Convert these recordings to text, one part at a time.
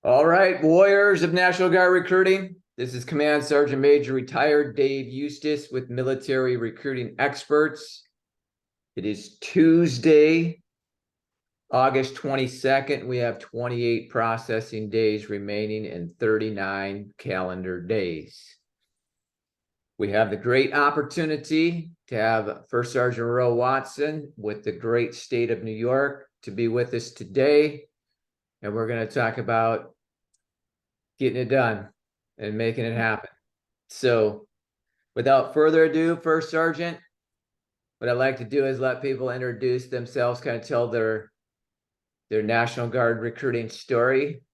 All right, warriors of National Guard recruiting. This is Command Sergeant Major retired Dave Eustace with Military Recruiting Experts. It is Tuesday, August 22nd. We have 28 processing days remaining and 39 calendar days. We have the great opportunity to have First Sergeant Rowe-Watson with the great state of New York to be with us today. And we're going to talk about getting it done and making it happen. So without further ado, First Sergeant, what I'd like to do is let people introduce themselves, kind of tell their National Guard recruiting story.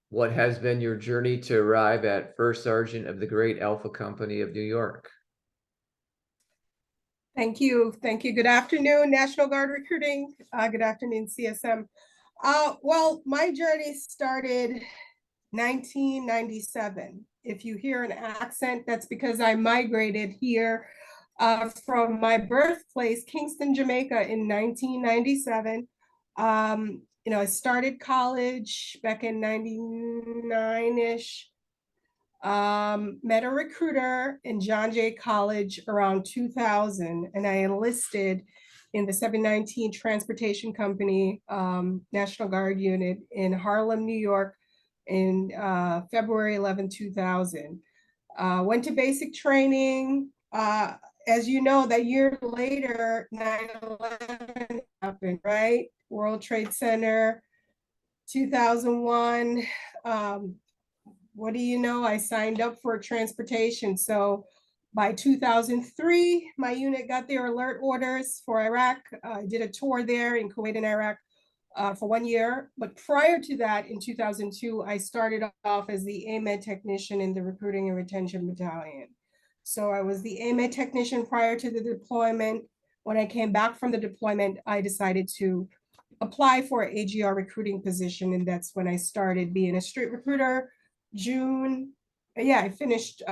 What has been your journey to arrive at First Sergeant of the great Alpha Company of New York? Thank you. Thank you. Good afternoon, National Guard recruiting. Good afternoon, CSM. Well, my journey started 1997. If you hear an accent, that's because I migrated here from my birthplace, Kingston, Jamaica, in 1997. I started college back in 99-ish. Met a recruiter in John Jay College around 2000, and I enlisted in the 719 Transportation Company National Guard unit in Harlem, New York in February 11, 2000. Went to basic training. As you know, that year later, 9/11 happened, right? World Trade Center, 2001. What do you know? I signed up for transportation. So by 2003, my unit got their alert orders for Iraq. I did a tour there in Kuwait and Iraq for 1 year. But prior to that, in 2002, I started off as the AMED technician in the Recruiting and Retention Battalion. So I was the AMED technician prior to the deployment. When I came back from the deployment, I decided to apply for an AGR recruiting position. And that's when I started being a street recruiter. June, I finished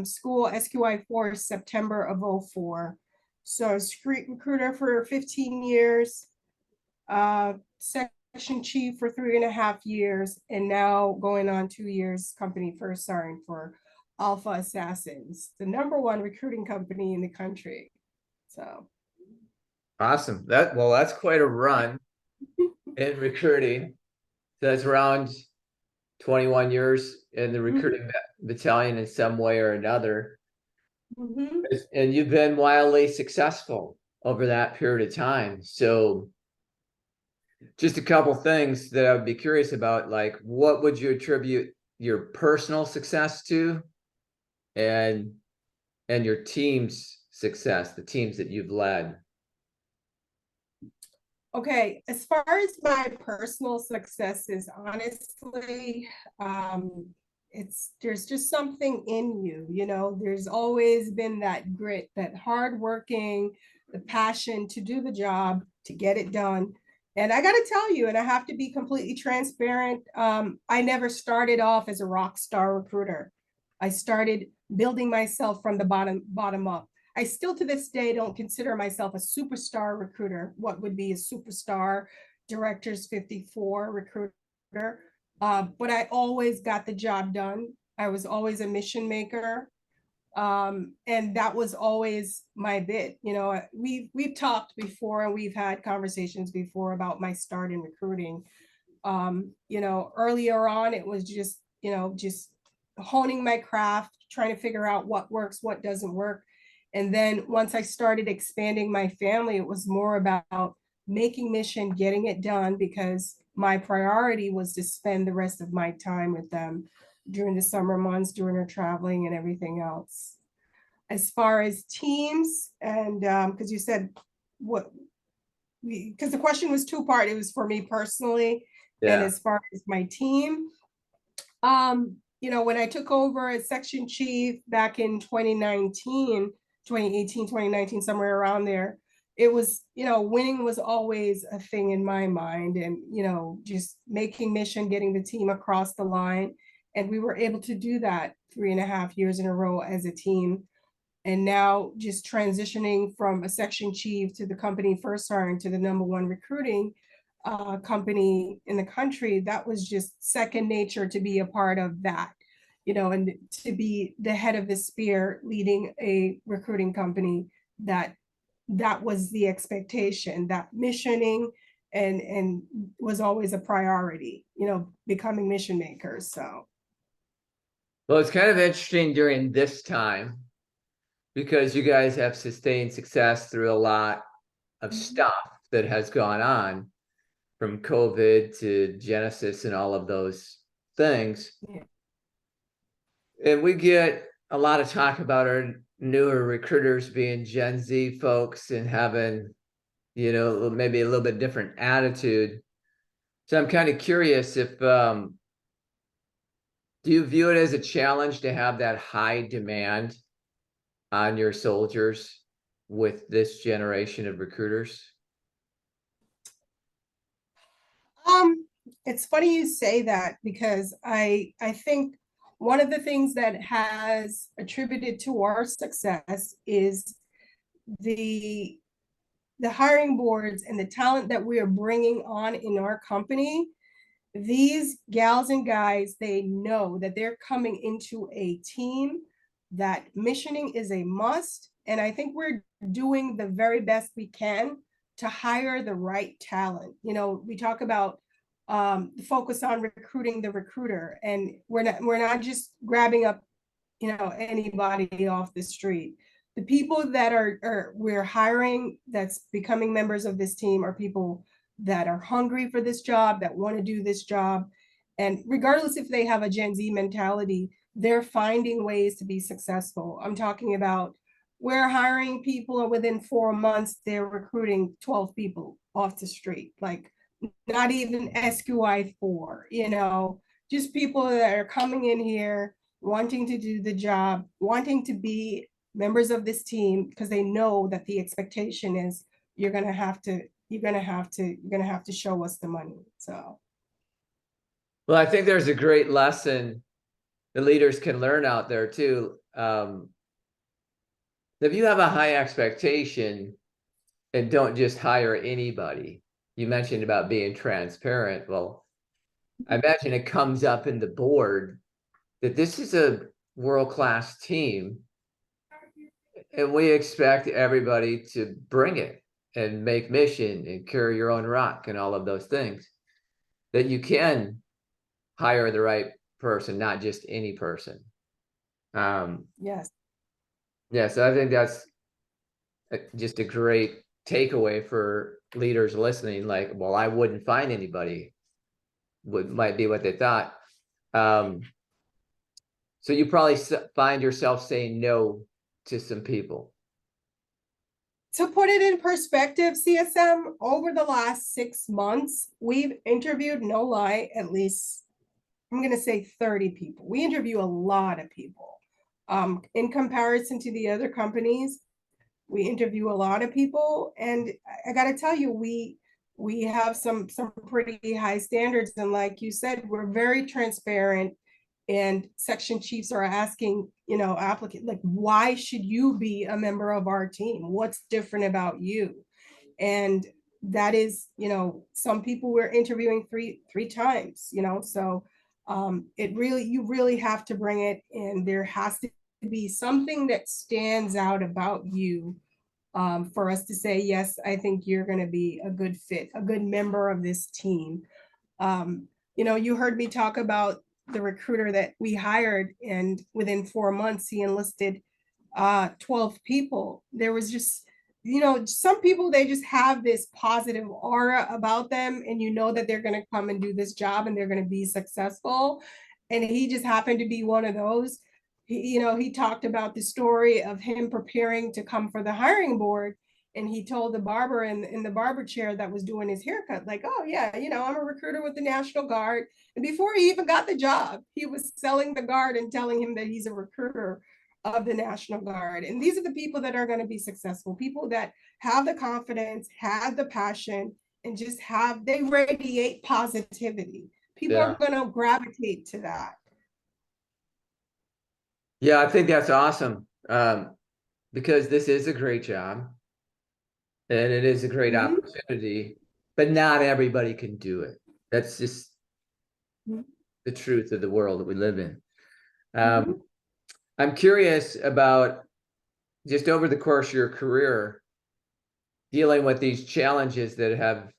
school SQI4 September of 04. So street recruiter for 15 years, section chief for 3.5 years, and now going on 2 years, company first sergeant for Alpha Assassins, the #1 recruiting company in the country. So awesome. That's quite a run in recruiting. That's around 21 years in the recruiting battalion in some way or another. And you've been wildly successful over that period of time. So just a couple things that I would be curious about, like what would you attribute your personal success to and your team's success, the teams that you've led? Okay, as far as my personal success is, honestly, there's just something in you, there's always been that grit, that hardworking, the passion to do the job, to get it done. And I got to tell you, and I have to be completely transparent, I never started off as a rock star recruiter. I started building myself from the bottom up. I still to this day don't consider myself a superstar recruiter. What would be a superstar director's 54 recruiter? But I always got the job done. I was always a mission maker. And that was always my bit. We've talked before and we've had conversations before about my start in recruiting. Earlier on, it was just honing my craft, trying to figure out what works, what doesn't work. And then once I started expanding my family, it was more about making mission, getting it done, because my priority was to spend the rest of my time with them during the summer months, during our traveling and everything else. As far as teams, and because you said because the question was two-part, it was for me personally, and as far as my team, when I took over as section chief back in 2018, 2019, somewhere around there, it was, winning was always a thing in my mind, and, just making mission, getting the team across the line. And we were able to do that 3.5 years in a row as a team. And now just transitioning from a section chief to the company first sergeant to the #1 recruiting, company in the country, that was just second nature to be a part of that, and to be the head of the spear leading a recruiting company, that was the expectation, that missioning and was always a priority, becoming mission makers. So Well, it's kind of interesting during this time because you guys have sustained success through a lot of stuff that has gone on, from COVID to Genesis and all of those things. yeah. And we get a lot of talk about our newer recruiters being Gen Z folks and having, maybe a little bit different attitude. So I'm kind of curious if, do you view it as a challenge to have that high demand on your soldiers with this generation of recruiters? It's funny you say that, because I think one of the things that has attributed to our success is the the hiring boards and the talent that we are bringing on in our company. These gals and guys, they know that they're coming into a team, that missioning is a must. And I think we're doing the very best we can to hire the right talent. We talk about the focus on recruiting the recruiter, and we're not just grabbing up, anybody off the street. The people that we're hiring, that's becoming members of this team, are people that are hungry for this job, that want to do this job. And regardless if they have a Gen Z mentality, they're finding ways to be successful. I'm talking about, we're hiring people, within 4 months, they're recruiting 12 people off the street, like not even SQI 4, just people that are coming in here, wanting to do the job, wanting to be members of this team, because they know that the expectation is, you're going to have to show us the money. So Well, I think there's a great lesson the leaders can learn out there too. If you have a high expectation and don't just hire anybody, you mentioned about being transparent. Well, I imagine it comes up in the board that this is a world-class team and we expect everybody to bring it and make mission and carry your own rock and all of those things, that you can hire the right person, not just any person. yes. Yeah, so I think that's just a great takeaway for leaders listening. Like, well, I wouldn't find anybody, might be what they thought. So you probably find yourself saying no to some people. To put it in perspective, CSM, over the last 6 months, we've interviewed, no lie, at least, I'm going to say 30 people. We interview a lot of people. In comparison to the other companies, we interview a lot of people, and I got to tell you, we have some pretty high standards. And like you said, we're very transparent, and section chiefs are asking, applicant, like, why should you be a member of our team? What's different about you? And that is, some people we're interviewing three times, so you really have to bring it, and there has to be something that stands out about you, for us to say, yes, I think you're going to be a good fit, a good member of this team. You heard me talk about the recruiter that we hired, and within 4 months, he enlisted 12 people. There was just, some people, they just have this positive aura about them, and that they're going to come and do this job and they're going to be successful. And he just happened to be one of those. He talked about the story of him preparing to come for the hiring board, and he told the barber in the barber chair that was doing his haircut, like, oh yeah, I'm a recruiter with the National Guard. And before he even got the job, he was selling the guard and telling him that he's a recruiter of the National Guard. And these are the people that are going to be successful, people that have the confidence, have the passion, and just they radiate positivity. People are Yeah. going to gravitate to that. Yeah, I think that's awesome. Because this is a great job and it is a great opportunity. but not everybody can do it. That's just Mhm. the truth of the world that we live in. Mhm. I'm curious about just over the course of your career, dealing with these challenges that have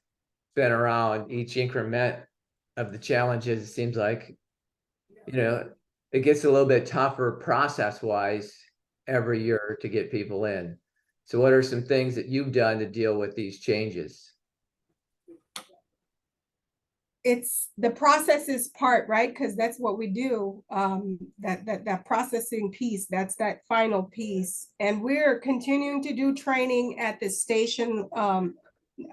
been around, each increment of the challenges, it seems like, it gets a little bit tougher process-wise every year to get people in. So what are some things that you've done to deal with these changes? It's the processes part, right? Because that's what we do. That processing piece, that's that final piece. And we're continuing to do training at the station,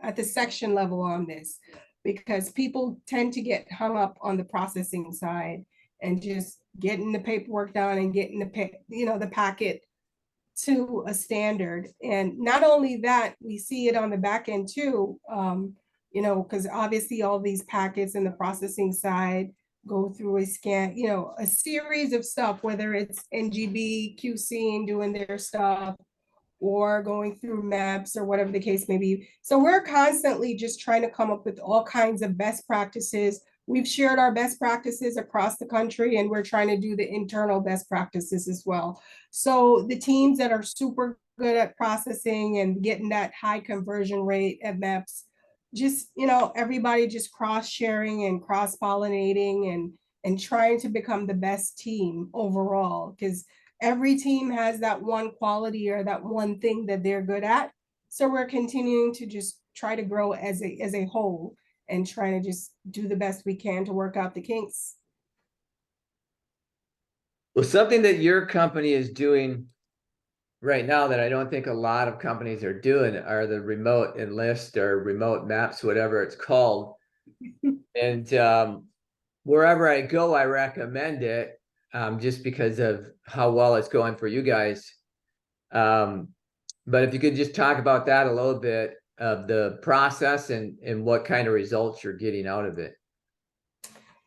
at the section level on this, because people tend to get hung up on the processing side and just getting the paperwork done and getting the packet to a standard. And not only that, we see it on the back end too, because obviously all these packets in the processing side go through a scan, a series of stuff, whether it's NGB, QC and doing their stuff, or going through maps or whatever the case may be. So we're constantly just trying to come up with all kinds of best practices. We've shared our best practices across the country, and we're trying to do the internal best practices as well. So the teams that are super good at processing and getting that high conversion rate at maps, just, everybody just cross sharing and cross pollinating and trying to become the best team overall, because every team has that one quality or that one thing that they're good at. So we're continuing to just try to grow as a whole and trying to just do the best we can to work out the kinks. Well, something that your company is doing right now that I don't think a lot of companies are doing are the remote enlist or remote maps, whatever it's called. And wherever I go, I recommend it, just because of how well it's going for you guys. But if you could just talk about that a little bit, of the process and what kind of results you're getting out of it.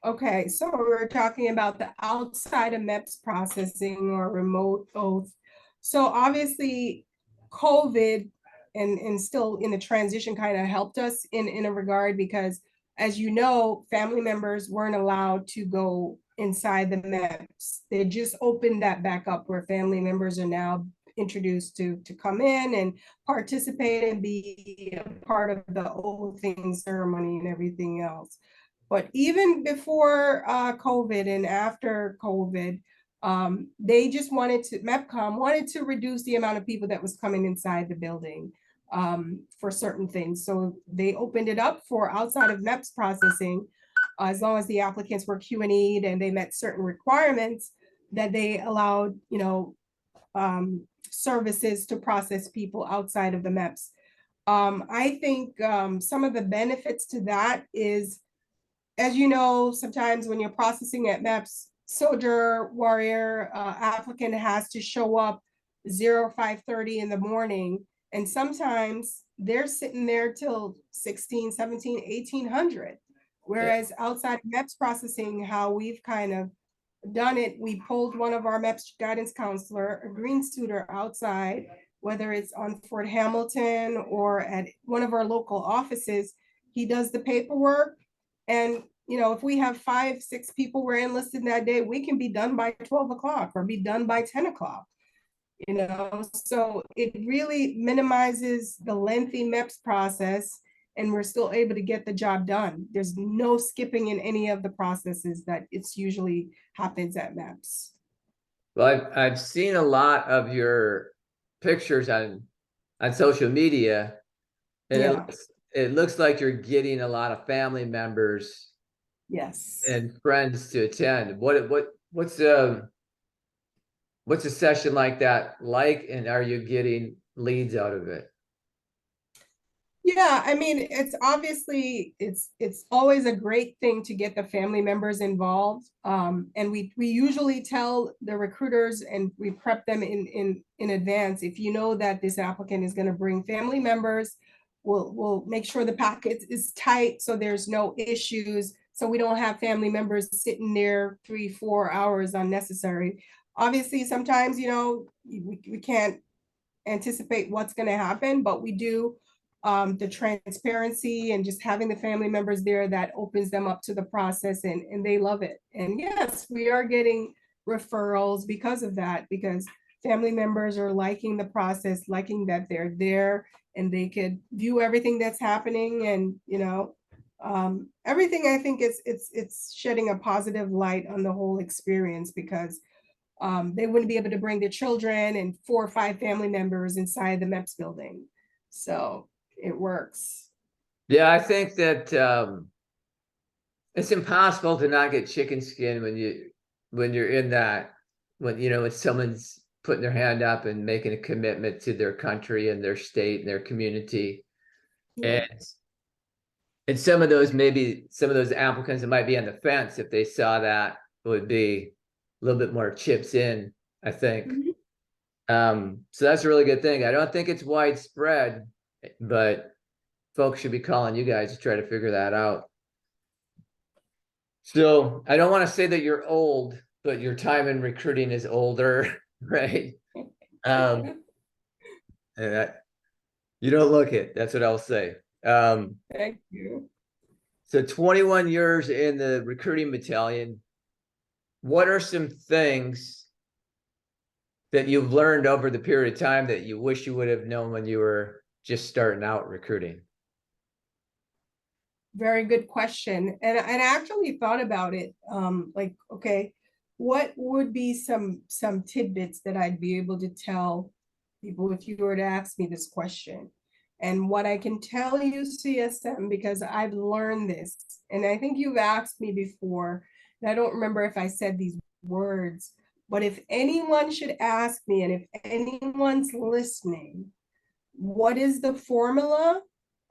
Okay, so we're talking about the outside of MEPS processing or remote oath. So obviously COVID and still in the transition kind of helped us in a regard, because as you know, family members weren't allowed to go inside the MEPS. They just opened that back up where family members are now introduced to come in and participate and be a part of the oathing ceremony and everything else. But even before COVID and after COVID, they just MEPCOM wanted to reduce the amount of people that was coming inside the building for certain things. So they opened it up for outside of MEPS processing, as long as the applicants were Q&E'd and they met certain requirements, that they allowed, services to process people outside of the MEPS. I think some of the benefits to that is, as you know, sometimes when you're processing at MEPS, soldier, warrior, applicant has to show up 05:30 in the morning. And sometimes they're sitting there till 16, 17, 1800. Whereas outside of MEPS processing, how we've kind of done it, we pulled one of our MEPS guidance counselor, a green suitor outside, whether it's on Fort Hamilton or at one of our local offices. He does the paperwork. And, if we have 5, 6 people we're enlisted that day, we can be done by 12 o'clock or be done by 10 o'clock. So it really minimizes the lengthy MEPS process, and we're still able to get the job done. There's no skipping in any of the processes that it's usually happens at MEPS. Well, I've seen a lot of your pictures on social media, and Yeah. it looks like you're getting a lot of family members Yes. and friends to attend. What's a session like that like, and are you getting leads out of it? Yeah, I mean, it's obviously it's always a great thing to get the family members involved. And we usually tell the recruiters and we prep them in advance. If you know that this applicant is going to bring family members, we'll make sure the packet is tight so there's no issues. So we don't have family members sitting there 3-4 hours unnecessary. Obviously, sometimes we can't anticipate what's going to happen, but we do the transparency and just having the family members there, that opens them up to the process, and they love it. And yes, we are getting referrals because of that, because family members are liking the process, liking that they're there and they could view everything that's happening. And everything, I think it's shedding a positive light on the whole experience, because they wouldn't be able to bring their children and 4 or 5 family members inside the MEPS building. So it works. Yeah, I think that it's impossible to not get chicken skin when you're in that, when someone's putting their hand up and making a commitment to their country and their state and their community. Yeah. And some of those applicants that might be on the fence, if they saw that, would be a little bit more chips in, I think. So that's a really good thing. I don't think it's widespread, but folks should be calling you guys to try to figure that out. So I don't want to say that you're old, but your time in recruiting is older, right? And you don't look it. That's what I'll say. Thank you. So 21 years in the recruiting battalion. What are some things that you've learned over the period of time that you wish you would have known when you were just starting out recruiting? Very good question. And I actually thought about it. Like, okay, what would be some tidbits that I'd be able to tell people if you were to ask me this question? And what I can tell you, CSM, because I've learned this, and I think you've asked me before, and I don't remember if I said these words, but if anyone should ask me, and if anyone's listening, what is the formula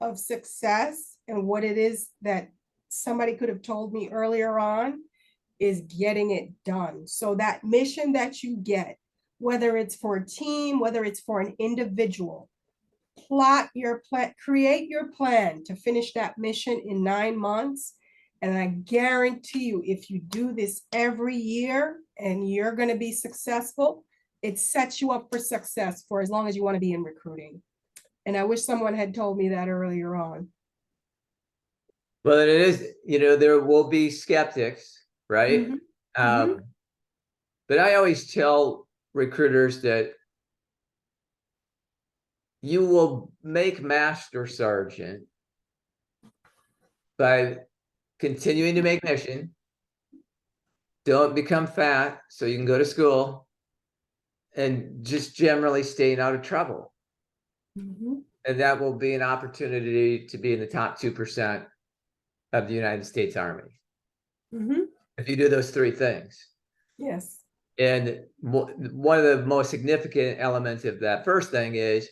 of success, and what it is that somebody could have told me earlier on, is getting it done. So that mission that you get, whether it's for a team, whether it's for an individual, plot your plan, create your plan to finish that mission in 9 months. And I guarantee you, if you do this every year and you're going to be successful, it sets you up for success for as long as you want to be in recruiting. And I wish someone had told me that earlier on. Well, it is, there will be skeptics, right? But I always tell recruiters that you will make master sergeant by continuing to make mission. Don't become fat so you can go to school, and just generally staying out of trouble. And that will be an opportunity to be in the top 2% of the United States Army. If you do those 3 things. Yes. And one of the most significant elements of that first thing is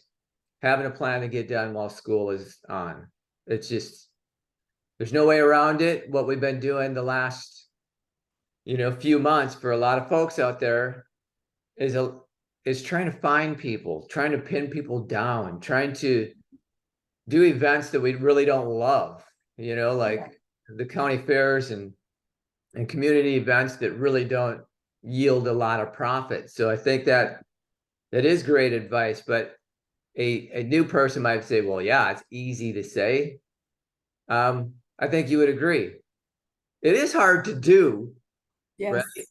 having a plan to get done while school is on. It's just, there's no way around it. What we've been doing the last, few months for a lot of folks out there is trying to find people, trying to pin people down, trying to do events that we really don't love, like the county fairs and community events that really don't yield a lot of profit. So I think that is great advice, but a new person might say, well, yeah, it's easy to say. I think you would agree. It is hard to do, Yes. right?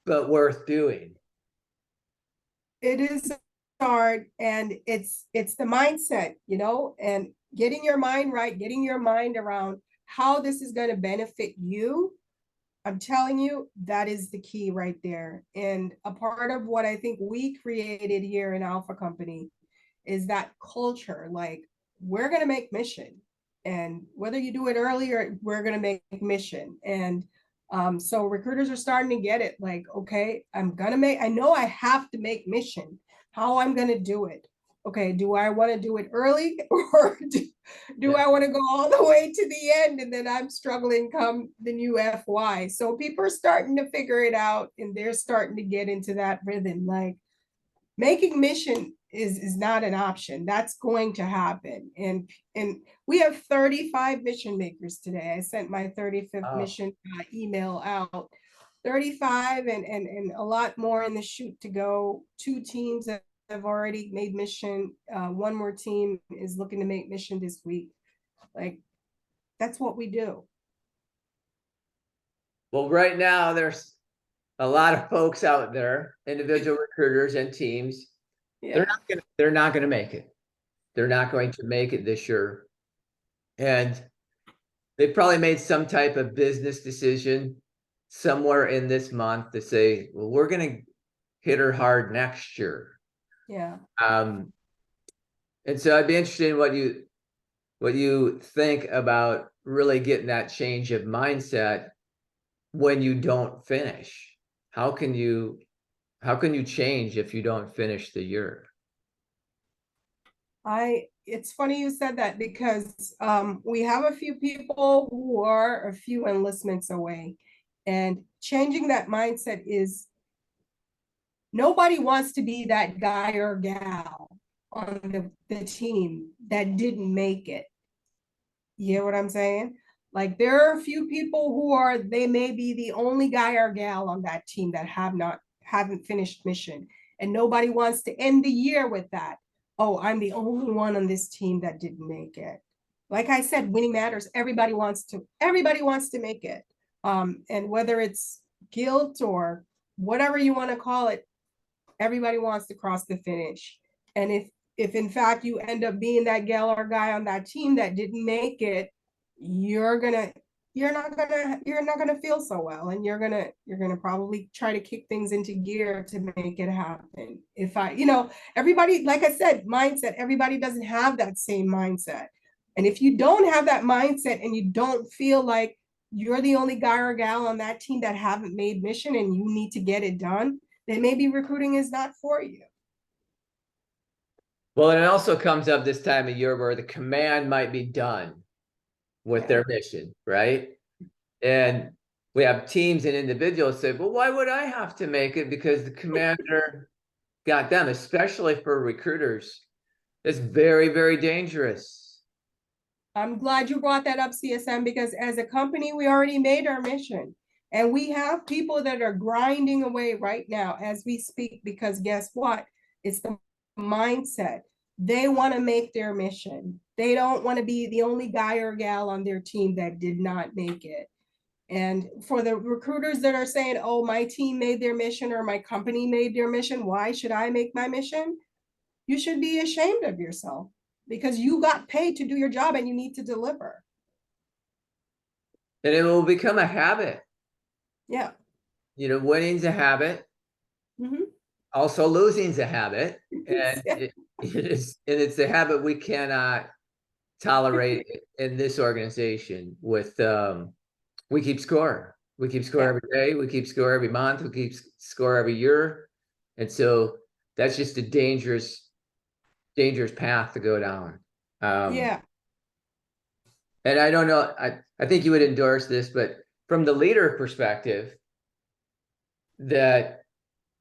But worth doing. It is hard, and it's the mindset, and getting your mind right, getting your mind around how this is going to benefit you. I'm telling you, that is the key right there. And a part of what I think we created here in Alpha Company is that culture. Like, we're going to make mission, and whether you do it earlier, we're going to make mission. And so recruiters are starting to get it. Like, okay, I know I have to make mission. How I'm going to do it? Okay, do I want to do it early, or do I want to go all the way to the end and then I'm struggling come the new FY? So people are starting to figure it out, and they're starting to get into that rhythm. Like, making mission is not an option. That's going to happen. And we have 35 mission makers today. I sent my 35th mission email out. 35 and a lot more in the chute to go. 2 teams have already made mission. One more team is looking to make mission this week. Like, that's what we do. Well, right now there's a lot of folks out there, individual recruiters and teams. Yeah. They're not gonna make it. They're not going to make it this year. And they probably made some type of business decision somewhere in this month to say, well, we're gonna hit her hard next year. Yeah. And so I'd be interested in what you think about really getting that change of mindset when you don't finish. How can you change if you don't finish the year? It's funny you said that because we have a few people who are a few enlistments away, and changing that mindset is nobody wants to be that guy or gal on the team that didn't make it. You know what I'm saying? Like, there are a few people who they may be the only guy or gal on that team that haven't finished mission, and nobody wants to end the year with that. Oh, I'm the only one on this team that didn't make it. Like I said, winning matters. Everybody wants to make it. And whether it's guilt or whatever you want to call it, everybody wants to cross the finish. And if in fact you end up being that gal or guy on that team that didn't make it, you're not gonna feel so well, and you're gonna probably try to kick things into gear to make it happen. Everybody, like I said, mindset, everybody doesn't have that same mindset. And if you don't have that mindset and you don't feel like you're the only guy or gal on that team that haven't made mission and you need to get it done, then maybe recruiting is not for you. Well, and it also comes up this time of year where the command might be done with their mission, right? And we have teams and individuals say, well, why would I have to make it? Because the commander got them, especially for recruiters. It's very, very dangerous. I'm glad you brought that up, CSM, because as a company, we already made our mission. And we have people that are grinding away right now as we speak, because guess what? It's the mindset. They want to make their mission. They don't want to be the only guy or gal on their team that did not make it. And for the recruiters that are saying, oh, my team made their mission or my company made their mission, why should I make my mission? You should be ashamed of yourself, because you got paid to do your job and you need to deliver. And it will become a habit. Yeah. Winning's a habit. Mm-hmm. Also, losing's a habit. And Yeah. it's a habit we cannot tolerate in this organization. We keep score. We keep score every day. We keep score every month. We keep score every year. And so that's just a dangerous path to go down. Yeah. And I don't know, I think you would endorse this, but from the leader perspective, that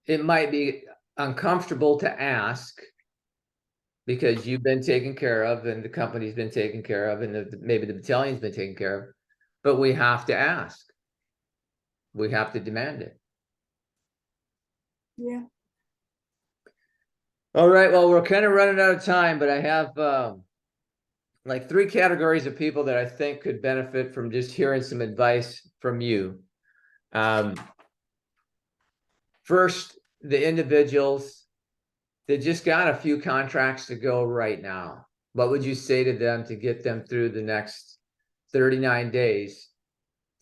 it might be uncomfortable to ask because you've been taken care of and the company's been taken care of and maybe the battalion's been taken care of, but we have to ask. We have to demand it. Yeah. All right, well, we're kind of running out of time, but I have like 3 categories of people that I think could benefit from just hearing some advice from you. First, the individuals that just got a few contracts to go right now. What would you say to them to get them through the next 39 days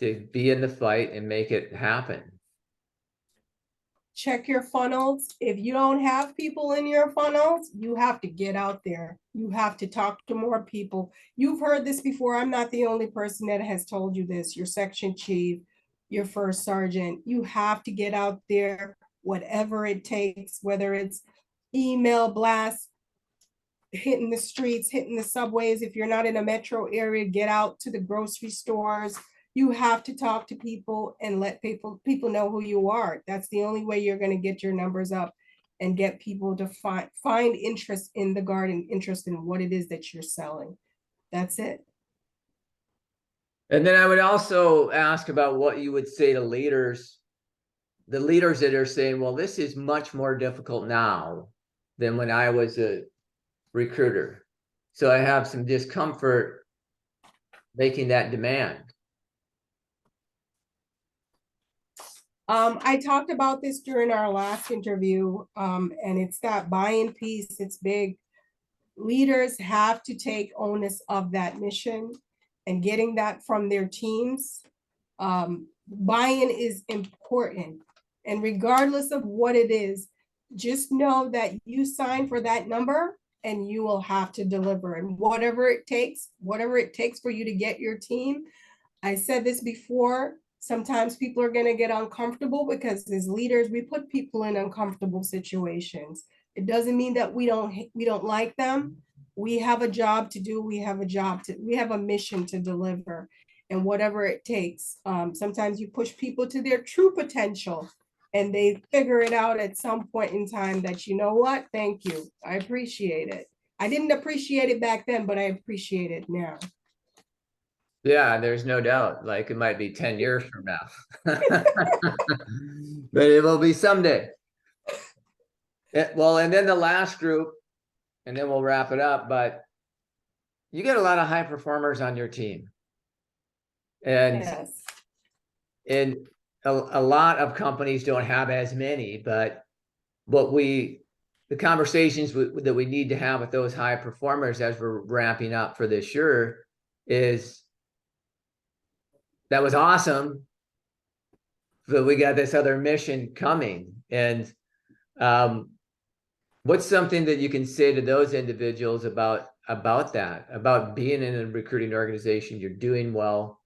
to be in the fight and make it happen? Check your funnels. If you don't have people in your funnels, you have to get out there. You have to talk to more people. You've heard this before. I'm not the only person that has told you this. Your section chief, your first sergeant, you have to get out there, whatever it takes, whether it's email blasts, hitting the streets, hitting the subways. If you're not in a metro area, get out to the grocery stores. You have to talk to people and let people know who you are. That's the only way you're going to get your numbers up and get people to find interest in the garden, interest in what it is that you're selling. That's it. And then I would also ask about what you would say to leaders, the leaders that are saying, well, this is much more difficult now than when I was a recruiter. So I have some discomfort making that demand. I talked about this during our last interview, and it's that buy-in piece. It's big. Leaders have to take onus of that mission and getting that from their teams. Buy-in is important. And regardless of what it is, just know that you signed for that number and you will have to deliver. And whatever it takes for you to get your team. I said this before, sometimes people are going to get uncomfortable because as leaders, we put people in uncomfortable situations. It doesn't mean that we don't like them. We have a job to do. We have a mission to deliver, and whatever it takes. Sometimes you push people to their true potential and they figure it out at some point in time that, you know what, thank you. I appreciate it. I didn't appreciate it back then, but I appreciate it now. Yeah, there's no doubt. Like it might be 10 years from now, but it will be someday. Well, and then the last group, and then we'll wrap it up. But you get a lot of high performers on your team, and Yes. and a lot of companies don't have as many. But the conversations that we need to have with those high performers as we're ramping up for this year is, that was awesome, but we got this other mission coming. And what's something that you can say to those individuals about that, about being in a recruiting organization, you're doing well,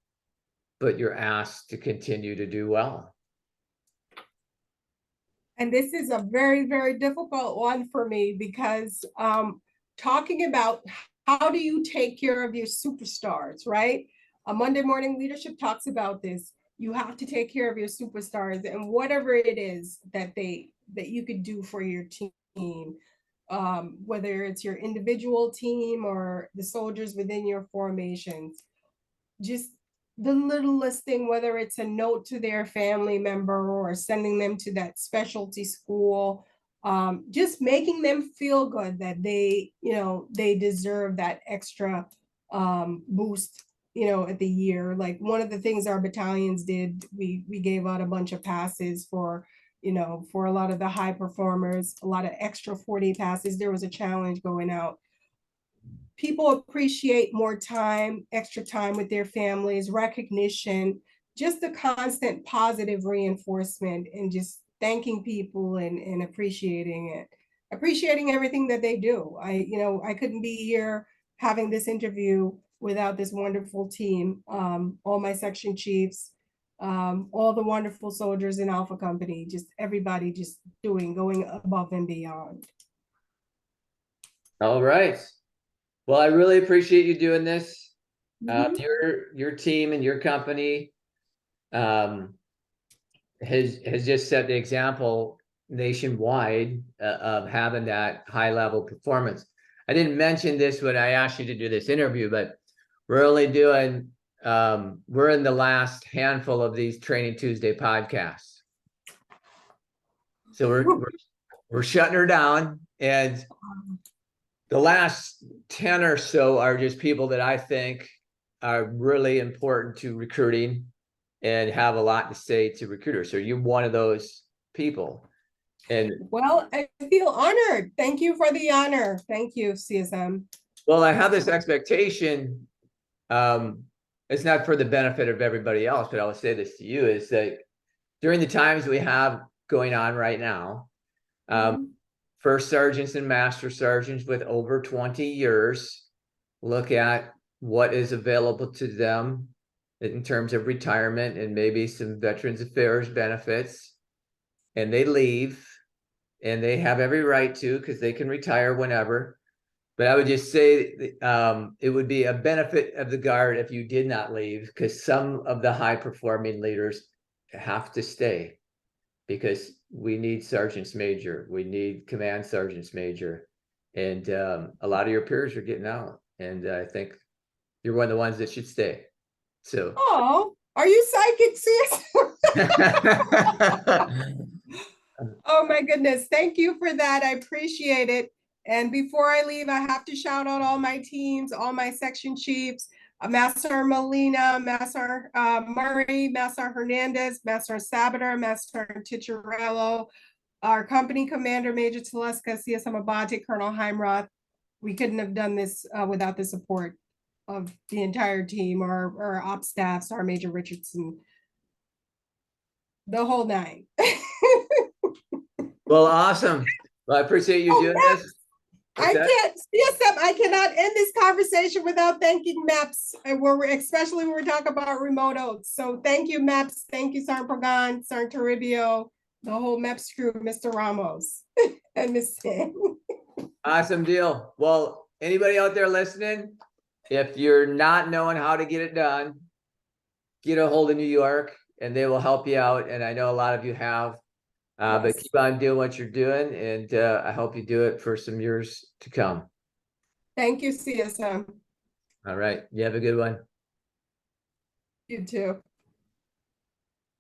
but you're asked to continue to do well? And this is a very, very difficult one for me because talking about how do you take care of your superstars, right? A Monday Morning Leadership talks about this. You have to take care of your superstars and whatever it is that you could do for your team, whether it's your individual team or the soldiers within your formations. Just the littlest thing, whether it's a note to their family member or sending them to that specialty school, just making them feel good that they deserve that extra boost, at the year. Like one of the things our battalions did, we gave out a bunch of passes for a lot of the high performers, a lot of extra 40 passes. There was a challenge going out. People appreciate more time, extra time with their families, recognition, just the constant positive reinforcement and just thanking people and appreciating it, appreciating everything that they do. I couldn't be here having this interview without this wonderful team, all my section chiefs, all the wonderful soldiers in Alpha Company, just everybody just going above and beyond. All right. Well, I really appreciate you doing this. Mhm. Your team and your company has just set the example nationwide of having that high level performance. I didn't mention this when I asked you to do this interview, but we're only doing we're in the last handful of these Training Tuesday podcasts. So we're shutting her down, and the last 10 or so are just people that I think are really important to recruiting and have a lot to say to recruiters. So you're one of those people. And well, I feel honored. Thank you for the honor. Thank you, CSM. well, I have this expectation. It's not for the benefit of everybody else, but I'll say this to you, is that during the times we have going on right now, first sergeants and master sergeants with over 20 years look at what is available to them in terms of retirement and maybe some Veterans Affairs benefits, and they leave, and they have every right to, because they can retire whenever. But I would just say it would be a benefit of the Guard if you did not leave, because some of the high performing leaders have to stay, because we need sergeants major, we need command sergeants major, and a lot of your peers are getting out, and I think you're one of the ones that should stay. So, oh, are you psychic, sis? Oh, my goodness. Thank you for that. I appreciate it. And before I leave, I have to shout out all my teams, all my section chiefs, Master Molina, Master Murray, Master Hernandez, Master Sabater, Master Ticciarello, our company commander, Major Teleska, CSM Abate, Colonel Heimroth. We couldn't have done this without the support of the entire team, our op staff, Sergeant Major Richardson, the whole nine. Well, awesome. Well, I appreciate you doing this. I can't, CSM, I cannot end this conversation without thanking MEPS, and especially when we're talking about remote oats. So thank you, MEPS. Thank you, Sergeant Pagan, Sergeant Toribio, the whole MEPS crew, Mr. Ramos, and Ms. Sam. Awesome deal. Well, anybody out there listening, if you're not knowing how to get it done, get a hold of New York and they will help you out. And I know a lot of you have, but Yes. keep on doing what you're doing. And I hope you do it for some years to come. Thank you, CSM. All right. You have a good one. You too.